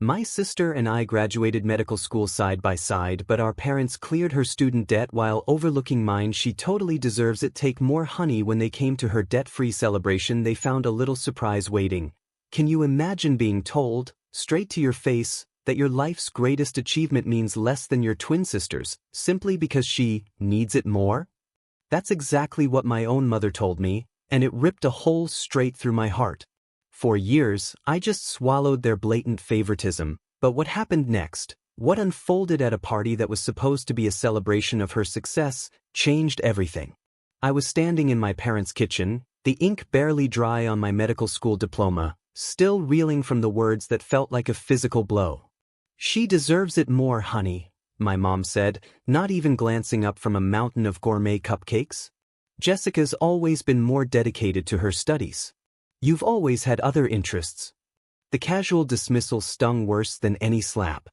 My sister and I graduated medical school side by side, but our parents cleared her student debt while overlooking mine. She totally deserves it. Take more honey. When they came to her debt-free celebration, they found a little surprise waiting. Can you imagine being told, straight to your face, that your life's greatest achievement means less than your twin sister's, simply because she needs it more? That's exactly what my own mother told me, and it ripped a hole straight through my heart. For years, I just swallowed their blatant favoritism, but what happened next, what unfolded at a party that was supposed to be a celebration of her success, changed everything. I was standing in my parents' kitchen, the ink barely dry on my medical school diploma, still reeling from the words that felt like a physical blow. "She deserves it more, honey," my mom said, not even glancing up from a mountain of gourmet cupcakes. "Jessica's always been more dedicated to her studies. You've always had other interests." The casual dismissal stung worse than any slap.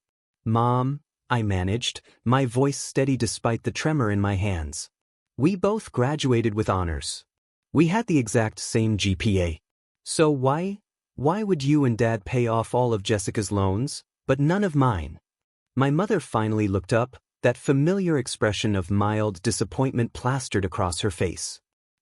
"Mom," I managed, my voice steady despite the tremor in my hands. "We both graduated with honors. We had the exact same GPA. So why would you and Dad pay off all of Jessica's loans, but none of mine?" My mother finally looked up, that familiar expression of mild disappointment plastered across her face.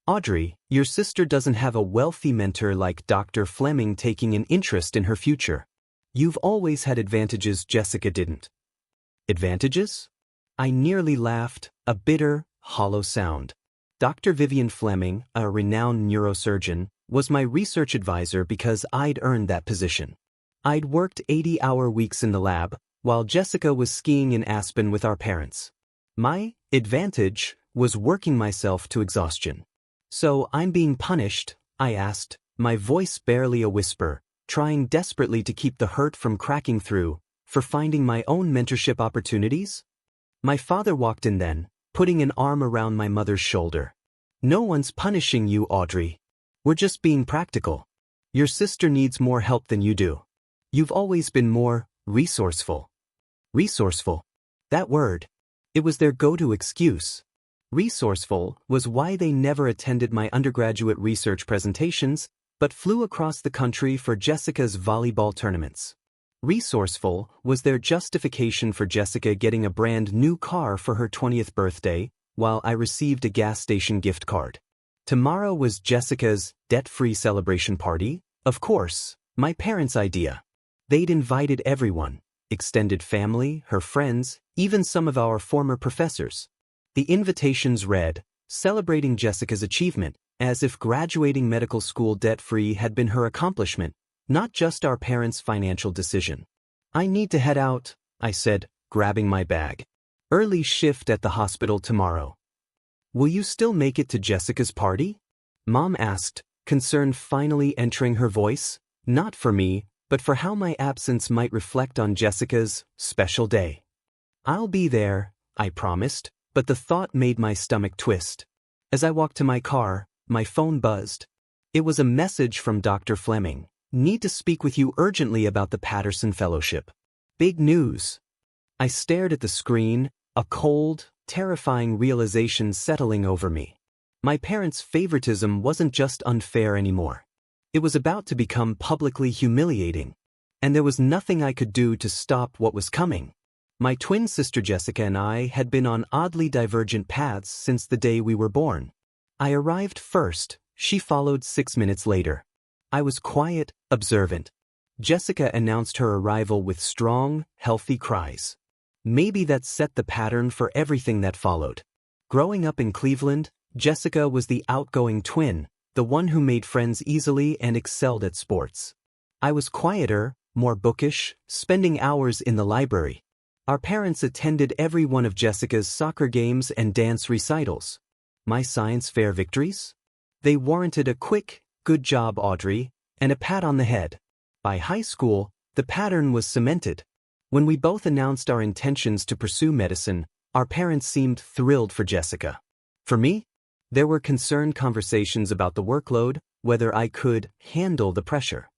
"Audrey, your sister doesn't have a wealthy mentor like Dr. Fleming taking an interest in her future. You've always had advantages Jessica didn't." "Advantages?" I nearly laughed, a bitter, hollow sound. Dr. Vivian Fleming, a renowned neurosurgeon, was my research advisor because I'd earned that position. I'd worked 80-hour weeks in the lab, while Jessica was skiing in Aspen with our parents. My advantage was working myself to exhaustion. "So I'm being punished?" I asked, my voice barely a whisper, trying desperately to keep the hurt from cracking through, for finding my own mentorship opportunities? My father walked in then, putting an arm around my mother's shoulder. "No one's punishing you, Audrey. We're just being practical. Your sister needs more help than you do. You've always been more resourceful." Resourceful? That word. It was their go-to excuse. Resourceful was why they never attended my undergraduate research presentations, but flew across the country for Jessica's volleyball tournaments. Resourceful was their justification for Jessica getting a brand new car for her 20th birthday, while I received a gas station gift card. Tomorrow was Jessica's debt-free celebration party, of course, my parents' idea. They'd invited everyone, extended family, her friends, even some of our former professors. The invitations read, "Celebrating Jessica's achievement," as if graduating medical school debt-free had been her accomplishment, not just our parents' financial decision. "I need to head out," I said, grabbing my bag. "Early shift at the hospital tomorrow." "Will you still make it to Jessica's party?" Mom asked, concern finally entering her voice, not for me, but for how my absence might reflect on Jessica's special day. "I'll be there," I promised, but the thought made my stomach twist. As I walked to my car, my phone buzzed. It was a message from Dr. Fleming. "Need to speak with you urgently about the Patterson Fellowship." Big news. I stared at the screen, a cold, terrifying realization settling over me. My parents' favoritism wasn't just unfair anymore. It was about to become publicly humiliating, and there was nothing I could do to stop what was coming. My twin sister Jessica and I had been on oddly divergent paths since the day we were born. I arrived first, she followed 6 minutes later. I was quiet, observant. Jessica announced her arrival with strong, healthy cries. Maybe that set the pattern for everything that followed. Growing up in Cleveland, Jessica was the outgoing twin, the one who made friends easily and excelled at sports. I was quieter, more bookish, spending hours in the library. Our parents attended every one of Jessica's soccer games and dance recitals. My science fair victories? They warranted a quick, "Good job, Audrey," and a pat on the head. By high school, the pattern was cemented. When we both announced our intentions to pursue medicine, our parents seemed thrilled for Jessica. For me, there were concerned conversations about the workload, whether I could handle the pressure.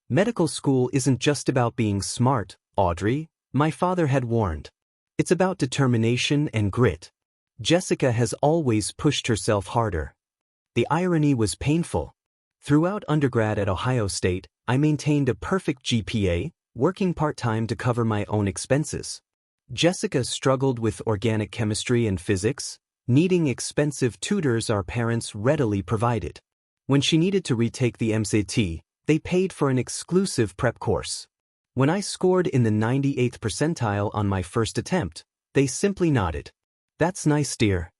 "Medical school isn't just about being smart, Audrey," my father had warned. "It's about determination and grit. Jessica has always pushed herself harder." The irony was painful. Throughout undergrad at Ohio State, I maintained a perfect GPA, working part-time to cover my own expenses. Jessica struggled with organic chemistry and physics, needing expensive tutors our parents readily provided. When she needed to retake the MCT, they paid for an exclusive prep course. When I scored in the 98th percentile on my first attempt, they simply nodded. "That's nice, dear."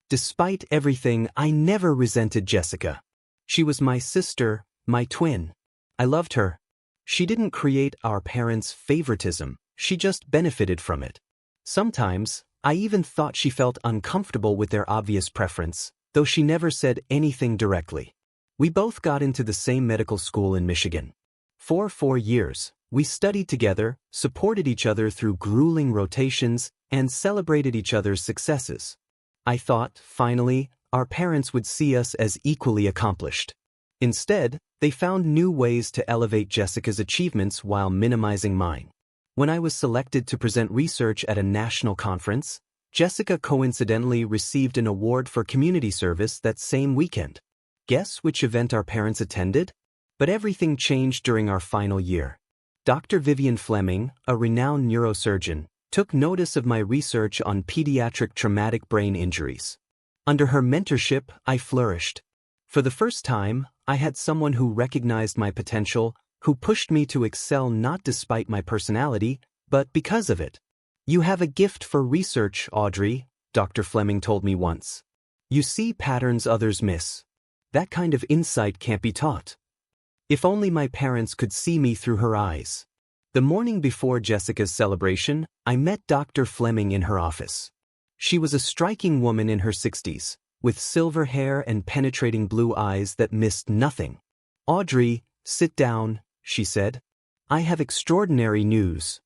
Despite everything, I never resented Jessica. She was my sister, my twin. I loved her. She didn't create our parents' favoritism, she just benefited from it. Sometimes, I even thought she felt uncomfortable with their obvious preference, though she never said anything directly. We both got into the same medical school in Michigan. For 4 years, we studied together, supported each other through grueling rotations, and celebrated each other's successes. I thought, finally, our parents would see us as equally accomplished. Instead, they found new ways to elevate Jessica's achievements while minimizing mine. When I was selected to present research at a national conference, Jessica coincidentally received an award for community service that same weekend. Guess which event our parents attended? But everything changed during our final year. Dr. Vivian Fleming, a renowned neurosurgeon, took notice of my research on pediatric traumatic brain injuries. Under her mentorship, I flourished. For the first time, I had someone who recognized my potential, who pushed me to excel not despite my personality, but because of it. "You have a gift for research, Audrey," Dr. Fleming told me once. "You see patterns others miss. That kind of insight can't be taught." If only my parents could see me through her eyes. The morning before Jessica's celebration, I met Dr. Fleming in her office. She was a striking woman in her 60s, with silver hair and penetrating blue eyes that missed nothing. "Audrey, sit down," she said. "I have extraordinary news."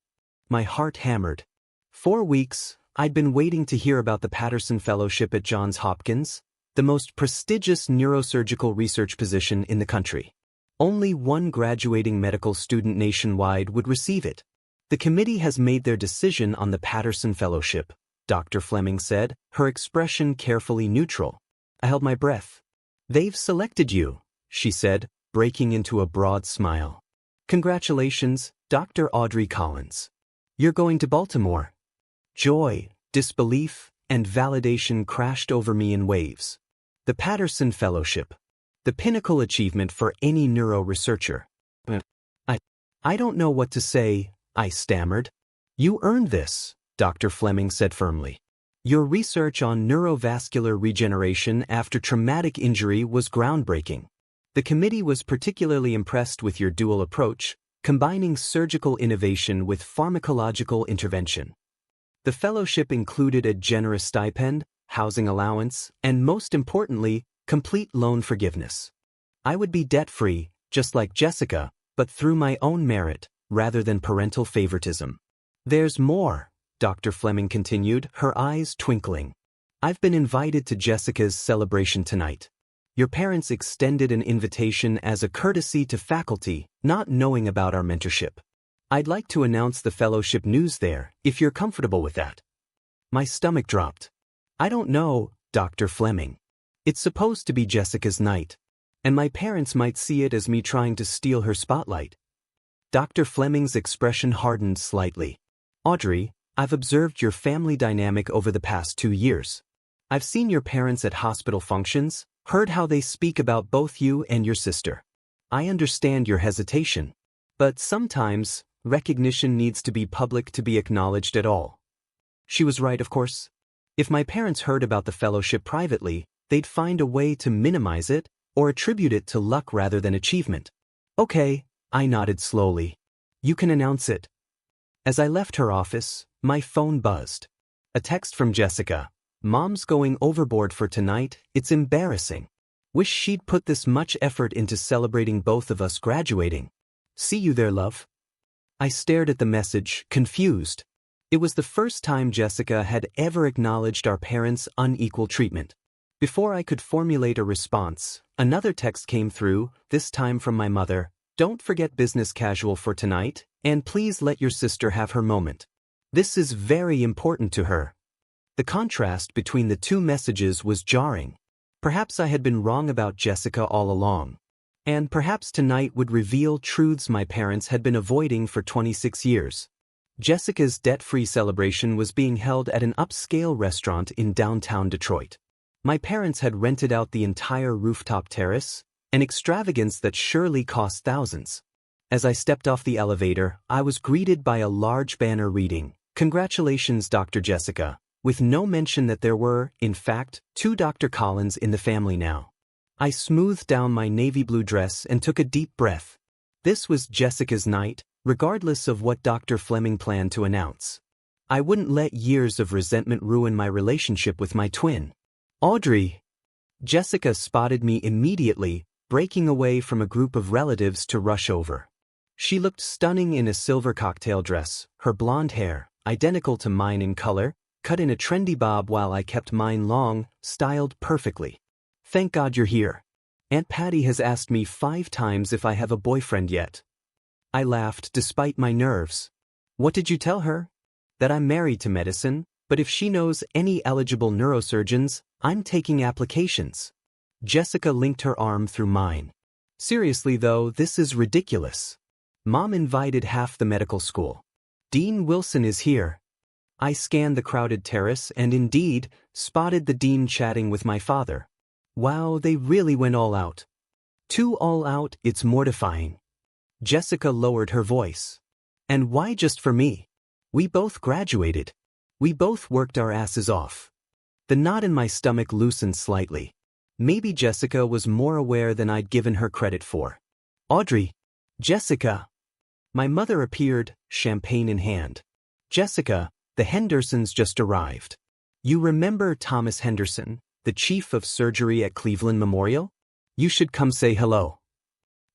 My heart hammered. 4 weeks, I'd been waiting to hear about the Patterson Fellowship at Johns Hopkins, the most prestigious neurosurgical research position in the country. Only one graduating medical student nationwide would receive it. "The committee has made their decision on the Patterson Fellowship," Dr. Fleming said, her expression carefully neutral. I held my breath. "They've selected you," she said, breaking into a broad smile. "Congratulations, Dr. Audrey Collins. You're going to Baltimore." Joy, disbelief, and validation crashed over me in waves. The Patterson Fellowship. The pinnacle achievement for any neuro researcher. I don't know what to say," I stammered. "You earned this," Dr. Fleming said firmly. "Your research on neurovascular regeneration after traumatic injury was groundbreaking. The committee was particularly impressed with your dual approach, combining surgical innovation with pharmacological intervention. The fellowship included a generous stipend, housing allowance, and most importantly, complete loan forgiveness. I would be debt-free, just like Jessica, but through my own merit, rather than parental favoritism." "There's more," Dr. Fleming continued, her eyes twinkling. "I've been invited to Jessica's celebration tonight. Your parents extended an invitation as a courtesy to faculty, not knowing about our mentorship. I'd like to announce the fellowship news there, if you're comfortable with that." My stomach dropped. "I don't know, Dr. Fleming. It's supposed to be Jessica's night, and my parents might see it as me trying to steal her spotlight." Dr. Fleming's expression hardened slightly. "Audrey, I've observed your family dynamic over the past 2 years. I've seen your parents at hospital functions, heard how they speak about both you and your sister. I understand your hesitation. But sometimes, recognition needs to be public to be acknowledged at all." She was right, of course. If my parents heard about the fellowship privately, they'd find a way to minimize it or attribute it to luck rather than achievement. "Okay," I nodded slowly. "You can announce it." As I left her office, my phone buzzed. A text from Jessica. "Mom's going overboard for tonight, it's embarrassing. Wish she'd put this much effort into celebrating both of us graduating. See you there, love." I stared at the message, confused. It was the first time Jessica had ever acknowledged our parents' unequal treatment. Before I could formulate a response, another text came through, this time from my mother. "Don't forget business casual for tonight, and please let your sister have her moment. This is very important to her." The contrast between the two messages was jarring. Perhaps I had been wrong about Jessica all along. And perhaps tonight would reveal truths my parents had been avoiding for 26 years. Jessica's debt-free celebration was being held at an upscale restaurant in downtown Detroit. My parents had rented out the entire rooftop terrace, an extravagance that surely cost thousands. As I stepped off the elevator, I was greeted by a large banner reading, "Congratulations, Dr. Jessica," with no mention that there were, in fact, 2 Dr. Collins in the family now. I smoothed down my navy blue dress and took a deep breath. This was Jessica's night, regardless of what Dr. Fleming planned to announce. I wouldn't let years of resentment ruin my relationship with my twin. "Audrey!" Jessica spotted me immediately, breaking away from a group of relatives to rush over. She looked stunning in a silver cocktail dress, her blonde hair, identical to mine in color, cut in a trendy bob while I kept mine long, styled perfectly. "Thank God you're here. Aunt Patty has asked me 5 times if I have a boyfriend yet." I laughed despite my nerves. "What did you tell her?" "That I'm married to medicine, but if she knows any eligible neurosurgeons, I'm taking applications." Jessica linked her arm through mine. "Seriously though, this is ridiculous. Mom invited half the medical school. Dean Wilson is here." I scanned the crowded terrace and indeed, spotted the dean chatting with my father. Wow, they really went all out. Too all out, it's mortifying. Jessica lowered her voice. "And why just for me? We both graduated. We both worked our asses off." The knot in my stomach loosened slightly. Maybe Jessica was more aware than I'd given her credit for. "Audrey!" "Jessica!" My mother appeared, champagne in hand. "Jessica, the Hendersons just arrived. You remember Thomas Henderson, the chief of surgery at Cleveland Memorial? You should come say hello."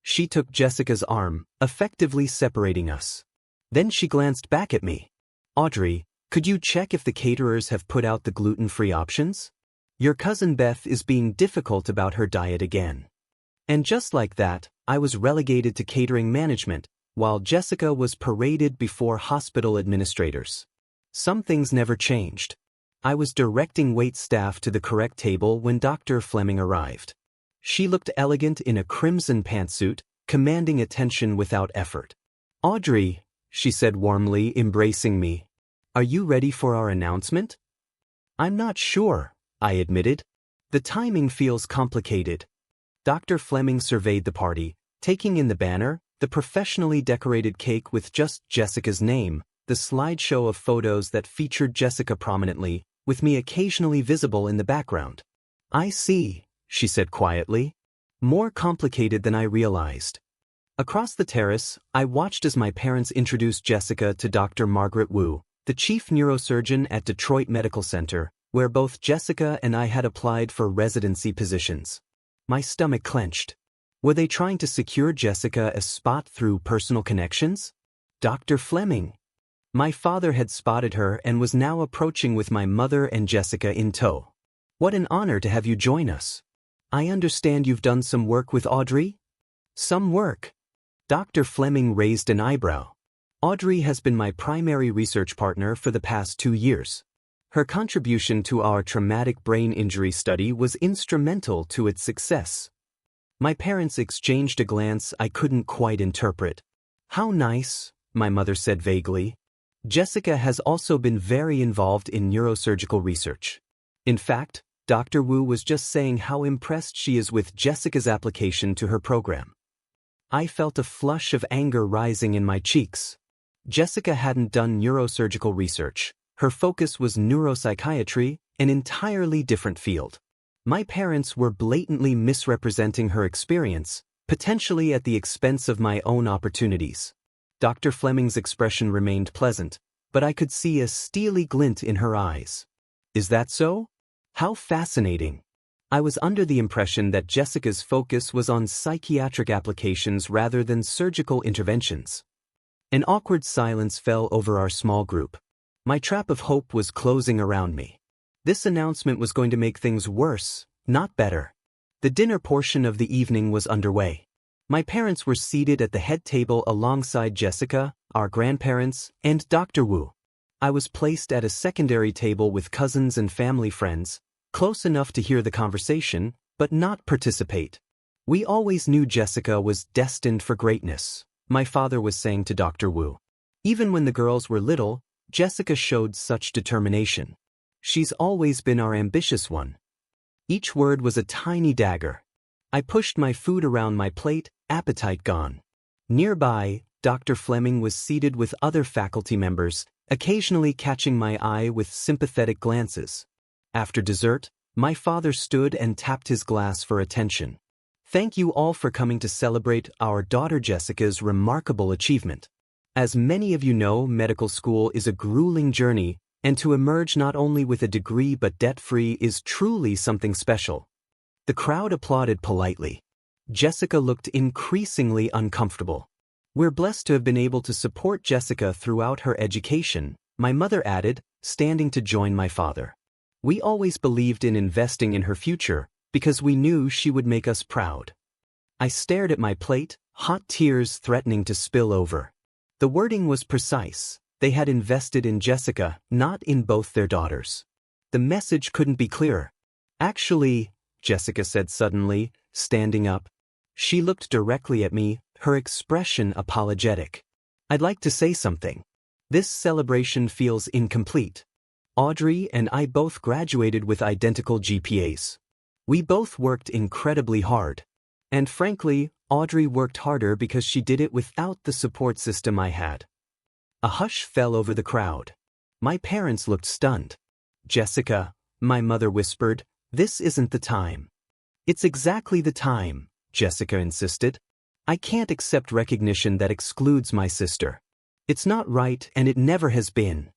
She took Jessica's arm, effectively separating us. Then she glanced back at me. "Audrey, could you check if the caterers have put out the gluten-free options? Your cousin Beth is being difficult about her diet again." And just like that, I was relegated to catering management, while Jessica was paraded before hospital administrators. Some things never changed. I was directing waitstaff to the correct table when Dr. Fleming arrived. She looked elegant in a crimson pantsuit, commanding attention without effort. "Audrey," she said warmly, embracing me, "are you ready for our announcement?" "I'm not sure," I admitted. "The timing feels complicated." Dr. Fleming surveyed the party, taking in the banner, the professionally decorated cake with just Jessica's name, the slideshow of photos that featured Jessica prominently, with me occasionally visible in the background. "I see," she said quietly. "More complicated than I realized." Across the terrace, I watched as my parents introduced Jessica to Dr. Margaret Wu, the chief neurosurgeon at Detroit Medical Center, where both Jessica and I had applied for residency positions. My stomach clenched. Were they trying to secure Jessica a spot through personal connections? Dr. Fleming. My father had spotted her and was now approaching with my mother and Jessica in tow. "What an honor to have you join us. I understand you've done some work with Audrey?" "Some work?" Dr. Fleming raised an eyebrow. "Audrey has been my primary research partner for the past 2 years. Her contribution to our traumatic brain injury study was instrumental to its success." My parents exchanged a glance I couldn't quite interpret. "How nice," my mother said vaguely. "Jessica has also been very involved in neurosurgical research. In fact, Dr. Wu was just saying how impressed she is with Jessica's application to her program." I felt a flush of anger rising in my cheeks. Jessica hadn't done neurosurgical research. Her focus was neuropsychiatry, an entirely different field. My parents were blatantly misrepresenting her experience, potentially at the expense of my own opportunities. Dr. Fleming's expression remained pleasant, but I could see a steely glint in her eyes. "Is that so? How fascinating." I was under the impression that Jessica's focus was on psychiatric applications rather than surgical interventions. An awkward silence fell over our small group. My trap of hope was closing around me. This announcement was going to make things worse, not better. The dinner portion of the evening was underway. My parents were seated at the head table alongside Jessica, our grandparents, and Dr. Wu. I was placed at a secondary table with cousins and family friends, close enough to hear the conversation, but not participate. We always knew Jessica was destined for greatness, my father was saying to Dr. Wu. Even when the girls were little, Jessica showed such determination. She's always been our ambitious one. Each word was a tiny dagger. I pushed my food around my plate, appetite gone. Nearby, Dr. Fleming was seated with other faculty members, occasionally catching my eye with sympathetic glances. After dessert, my father stood and tapped his glass for attention. Thank you all for coming to celebrate our daughter Jessica's remarkable achievement. As many of you know, medical school is a grueling journey, and to emerge not only with a degree but debt-free is truly something special. The crowd applauded politely. Jessica looked increasingly uncomfortable. We're blessed to have been able to support Jessica throughout her education, my mother added, standing to join my father. We always believed in investing in her future because we knew she would make us proud. I stared at my plate, hot tears threatening to spill over. The wording was precise. They had invested in Jessica, not in both their daughters. The message couldn't be clearer. Actually, Jessica said suddenly, standing up. She looked directly at me, her expression apologetic. I'd like to say something. This celebration feels incomplete. Audrey and I both graduated with identical GPAs. We both worked incredibly hard. And frankly, Audrey worked harder because she did it without the support system I had. A hush fell over the crowd. My parents looked stunned. Jessica, my mother whispered, this isn't the time. It's exactly the time, Jessica insisted. I can't accept recognition that excludes my sister. It's not right and it never has been.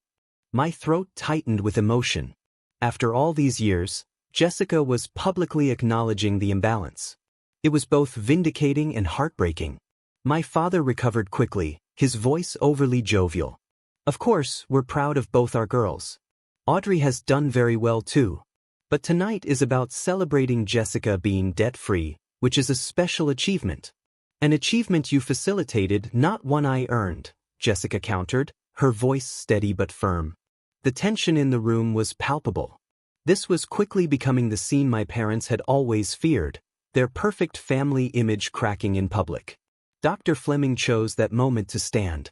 My throat tightened with emotion. After all these years, Jessica was publicly acknowledging the imbalance. It was both vindicating and heartbreaking. My father recovered quickly, his voice overly jovial. Of course, we're proud of both our girls. Audrey has done very well too. But tonight is about celebrating Jessica being debt-free, which is a special achievement. An achievement you facilitated, not one I earned, Jessica countered, her voice steady but firm. The tension in the room was palpable. This was quickly becoming the scene my parents had always feared, their perfect family image cracking in public. Dr. Fleming chose that moment to stand.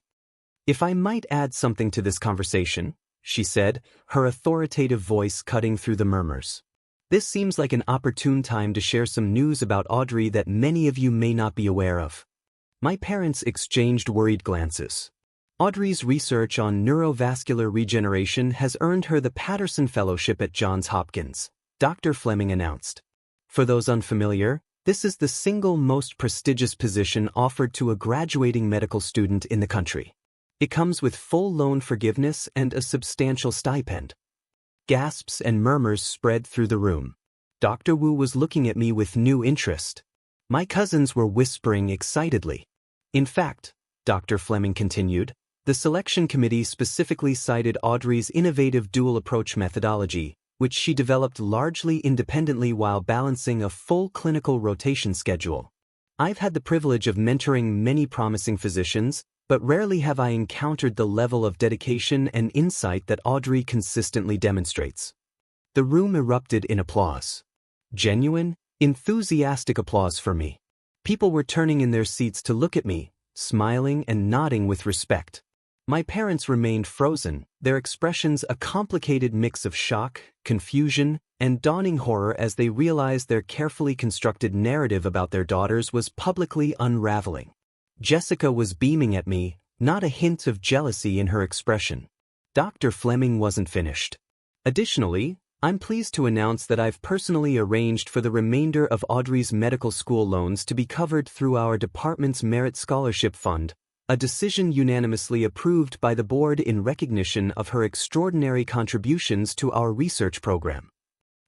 If I might add something to this conversation, she said, her authoritative voice cutting through the murmurs. This seems like an opportune time to share some news about Audrey that many of you may not be aware of. My parents exchanged worried glances. Audrey's research on neurovascular regeneration has earned her the Patterson Fellowship at Johns Hopkins, Dr. Fleming announced. For those unfamiliar, this is the single most prestigious position offered to a graduating medical student in the country. It comes with full loan forgiveness and a substantial stipend. Gasps and murmurs spread through the room. Dr. Wu was looking at me with new interest. My cousins were whispering excitedly. In fact, Dr. Fleming continued, the selection committee specifically cited Audrey's innovative dual-approach methodology, which she developed largely independently while balancing a full clinical rotation schedule. I've had the privilege of mentoring many promising physicians, but rarely have I encountered the level of dedication and insight that Audrey consistently demonstrates. The room erupted in applause. Genuine, enthusiastic applause for me. People were turning in their seats to look at me, smiling and nodding with respect. My parents remained frozen, their expressions a complicated mix of shock, confusion, and dawning horror as they realized their carefully constructed narrative about their daughters was publicly unraveling. Jessica was beaming at me, not a hint of jealousy in her expression. Dr. Fleming wasn't finished. Additionally, I'm pleased to announce that I've personally arranged for the remainder of Audrey's medical school loans to be covered through our department's Merit Scholarship Fund, a decision unanimously approved by the board in recognition of her extraordinary contributions to our research program.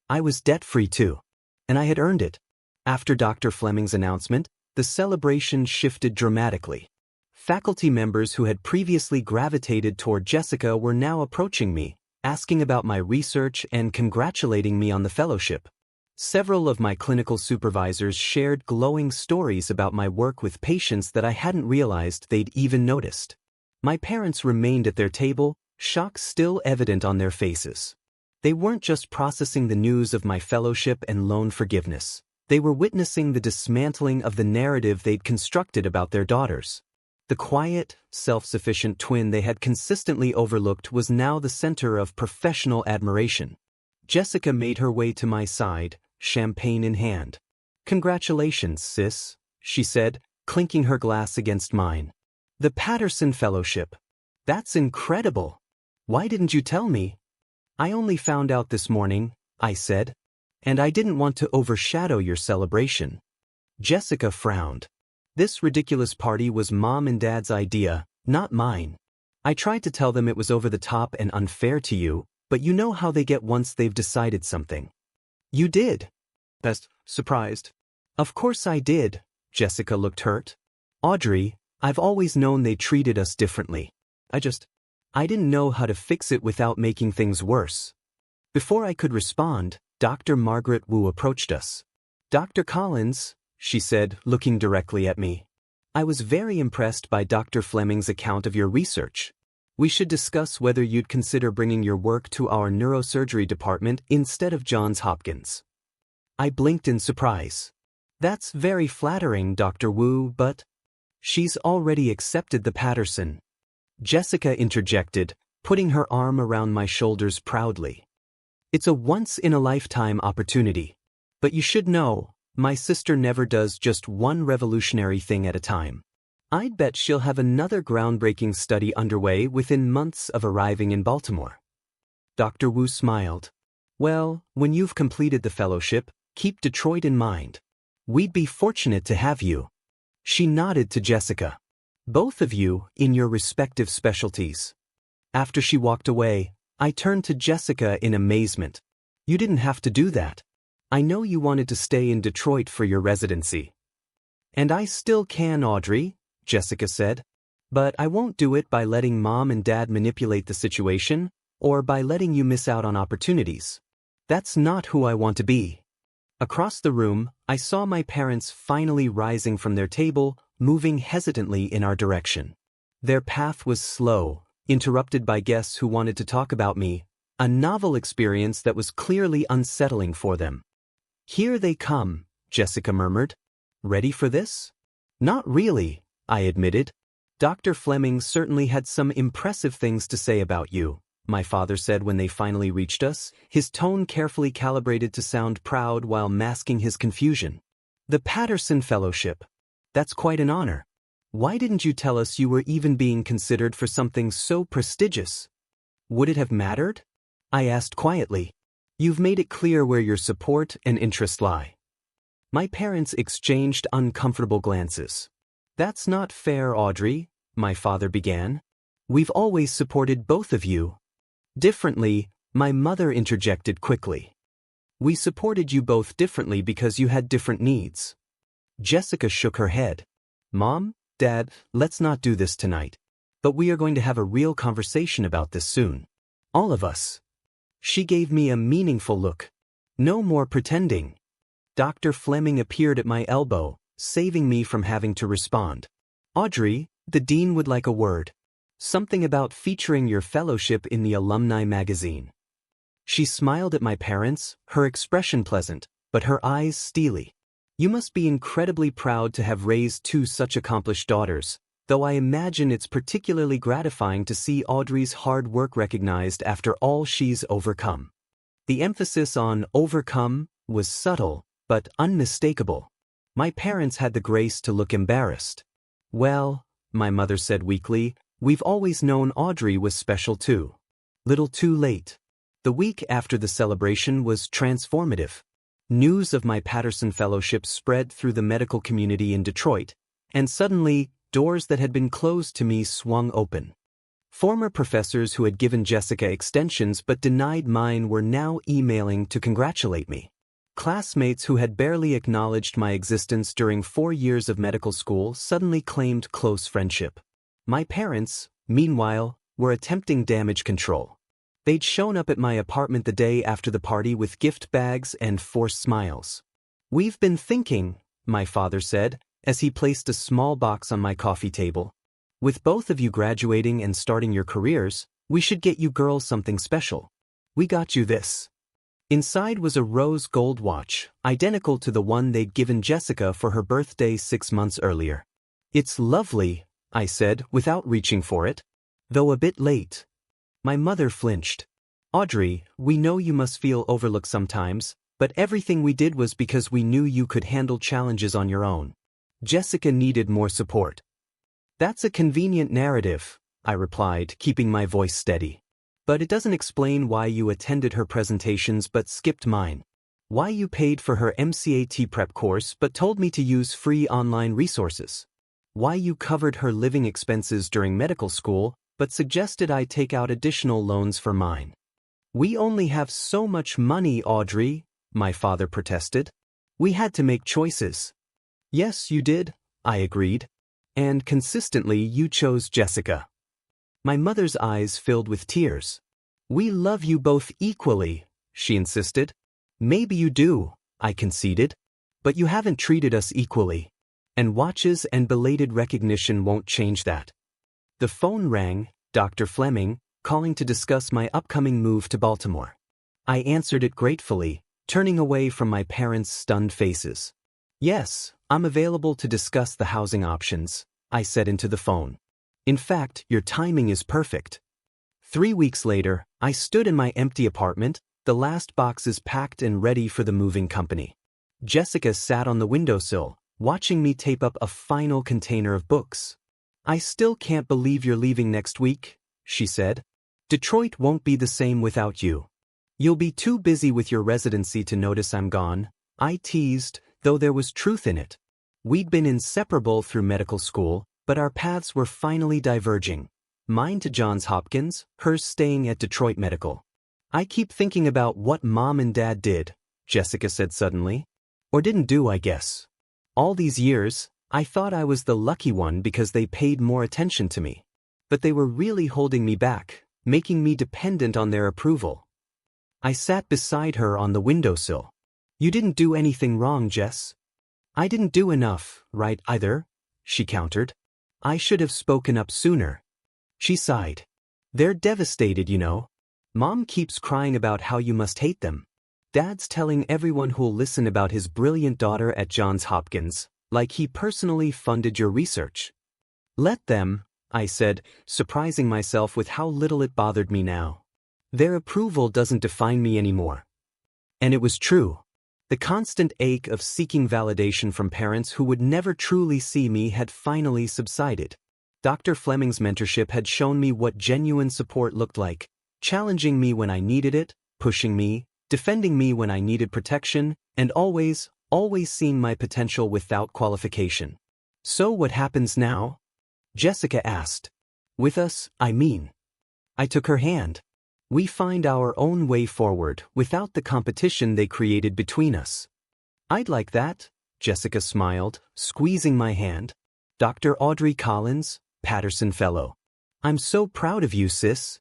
I was debt-free too, and I had earned it. After Dr. Fleming's announcement, the celebration shifted dramatically. Faculty members who had previously gravitated toward Jessica were now approaching me, asking about my research and congratulating me on the fellowship. Several of my clinical supervisors shared glowing stories about my work with patients that I hadn't realized they'd even noticed. My parents remained at their table, shock still evident on their faces. They weren't just processing the news of my fellowship and loan forgiveness. They were witnessing the dismantling of the narrative they'd constructed about their daughters. The quiet, self-sufficient twin they had consistently overlooked was now the center of professional admiration. Jessica made her way to my side, champagne in hand. "Congratulations, sis," she said, clinking her glass against mine. "The Patterson Fellowship. That's incredible. Why didn't you tell me?" "I only found out this morning," I said. "And I didn't want to overshadow your celebration." Jessica frowned. This ridiculous party was Mom and Dad's idea, not mine. "I tried to tell them it was over the top and unfair to you, but you know how they get once they've decided something." "You did?" Best surprised. "Of course I did." Jessica looked hurt. "Audrey, I've always known they treated us differently. I didn't know how to fix it without making things worse." Before I could respond, Dr. Margaret Wu approached us. "Dr. Collins," she said, looking directly at me. "I was very impressed by Dr. Fleming's account of your research. We should discuss whether you'd consider bringing your work to our neurosurgery department instead of Johns Hopkins." I blinked in surprise. "That's very flattering, Dr. Wu, but..." "She's already accepted the Patterson," Jessica interjected, putting her arm around my shoulders proudly. "It's a once-in-a-lifetime opportunity. But you should know, my sister never does just one revolutionary thing at a time. I'd bet she'll have another groundbreaking study underway within months of arriving in Baltimore." Dr. Wu smiled. "Well, when you've completed the fellowship, keep Detroit in mind. We'd be fortunate to have you." She nodded to Jessica. "Both of you, in your respective specialties." After she walked away, I turned to Jessica in amazement. "You didn't have to do that. I know you wanted to stay in Detroit for your residency." "And I still can, Audrey," Jessica said. "But I won't do it by letting Mom and Dad manipulate the situation, or by letting you miss out on opportunities. That's not who I want to be." Across the room, I saw my parents finally rising from their table, moving hesitantly in our direction. Their path was slow, interrupted by guests who wanted to talk about me, a novel experience that was clearly unsettling for them. "Here they come," Jessica murmured. "Ready for this?" "Not really," I admitted. "Dr. Fleming certainly had some impressive things to say about you," my father said when they finally reached us, his tone carefully calibrated to sound proud while masking his confusion. "The Patterson Fellowship. That's quite an honor. Why didn't you tell us you were even being considered for something so prestigious?" "Would it have mattered?" I asked quietly. "You've made it clear where your support and interest lie." My parents exchanged uncomfortable glances. "That's not fair, Audrey," my father began. "We've always supported both of you." "Differently," my mother interjected quickly. "We supported you both differently because you had different needs." Jessica shook her head. "Mom, Dad, let's not do this tonight. But we are going to have a real conversation about this soon. All of us." She gave me a meaningful look. "No more pretending." Dr. Fleming appeared at my elbow, saving me from having to respond. "Audrey, the dean would like a word. Something about featuring your fellowship in the alumni magazine." She smiled at my parents, her expression pleasant, but her eyes steely. "You must be incredibly proud to have raised two such accomplished daughters, though I imagine it's particularly gratifying to see Audrey's hard work recognized after all she's overcome." The emphasis on overcome was subtle, but unmistakable. My parents had the grace to look embarrassed. "Well," my mother said weakly, "we've always known Audrey was special too." Little too late. The week after the celebration was transformative. News of my Patterson Fellowship spread through the medical community in Detroit, and suddenly, doors that had been closed to me swung open. Former professors who had given Jessica extensions but denied mine were now emailing to congratulate me. Classmates who had barely acknowledged my existence during 4 years of medical school suddenly claimed close friendship. My parents, meanwhile, were attempting damage control. They'd shown up at my apartment the day after the party with gift bags and forced smiles. "We've been thinking," my father said, as he placed a small box on my coffee table. "With both of you graduating and starting your careers, we should get you girls something special. We got you this." Inside was a rose gold watch, identical to the one they'd given Jessica for her birthday 6 months earlier. "It's lovely," I said, without reaching for it. "Though a bit late." My mother flinched. "Audrey, we know you must feel overlooked sometimes, but everything we did was because we knew you could handle challenges on your own." Jessica needed more support. "That's a convenient narrative," I replied, keeping my voice steady. "But it doesn't explain why you attended her presentations but skipped mine. Why you paid for her MCAT prep course but told me to use free online resources. Why you covered her living expenses during medical school but suggested I take out additional loans for mine." "We only have so much money, Audrey," my father protested. "We had to make choices." "Yes, you did," I agreed. "And consistently you chose Jessica." My mother's eyes filled with tears. "We love you both equally," she insisted. "Maybe you do," I conceded. "But you haven't treated us equally. And watches and belated recognition won't change that." The phone rang, Dr. Fleming, calling to discuss my upcoming move to Baltimore. I answered it gratefully, turning away from my parents' stunned faces. "Yes, I'm available to discuss the housing options," I said into the phone. "In fact, your timing is perfect." 3 weeks later, I stood in my empty apartment, the last boxes packed and ready for the moving company. Jessica sat on the windowsill, watching me tape up a final container of books. "I still can't believe you're leaving next week," she said. "Detroit won't be the same without you." "You'll be too busy with your residency to notice I'm gone," I teased, though there was truth in it. We'd been inseparable through medical school, but our paths were finally diverging. Mine to Johns Hopkins, hers staying at Detroit Medical. "I keep thinking about what Mom and Dad did," Jessica said suddenly. "Or didn't do, I guess. All these years, I thought I was the lucky one because they paid more attention to me. But they were really holding me back, making me dependent on their approval." I sat beside her on the windowsill. "You didn't do anything wrong, Jess." "I didn't do enough, right, either," she countered. "I should have spoken up sooner." She sighed. "They're devastated, you know. Mom keeps crying about how you must hate them. Dad's telling everyone who'll listen about his brilliant daughter at Johns Hopkins, like he personally funded your research." "Let them," I said, surprising myself with how little it bothered me now. "Their approval doesn't define me anymore." And it was true. The constant ache of seeking validation from parents who would never truly see me had finally subsided. Dr. Fleming's mentorship had shown me what genuine support looked like, challenging me when I needed it, pushing me, defending me when I needed protection, and always seeing my potential without qualification. "So what happens now?" Jessica asked. "With us, I mean." I took her hand. "We find our own way forward without the competition they created between us." "I'd like that," Jessica smiled, squeezing my hand. "Dr. Audrey Collins, Patterson Fellow. I'm so proud of you, sis."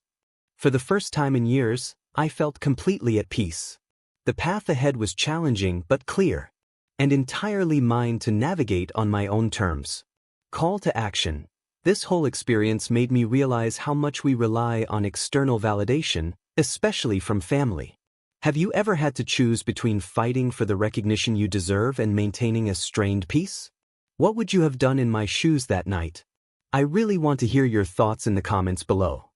For the first time in years, I felt completely at peace. The path ahead was challenging but clear, and entirely mine to navigate on my own terms. Call to action. This whole experience made me realize how much we rely on external validation, especially from family. Have you ever had to choose between fighting for the recognition you deserve and maintaining a strained peace? What would you have done in my shoes that night? I really want to hear your thoughts in the comments below.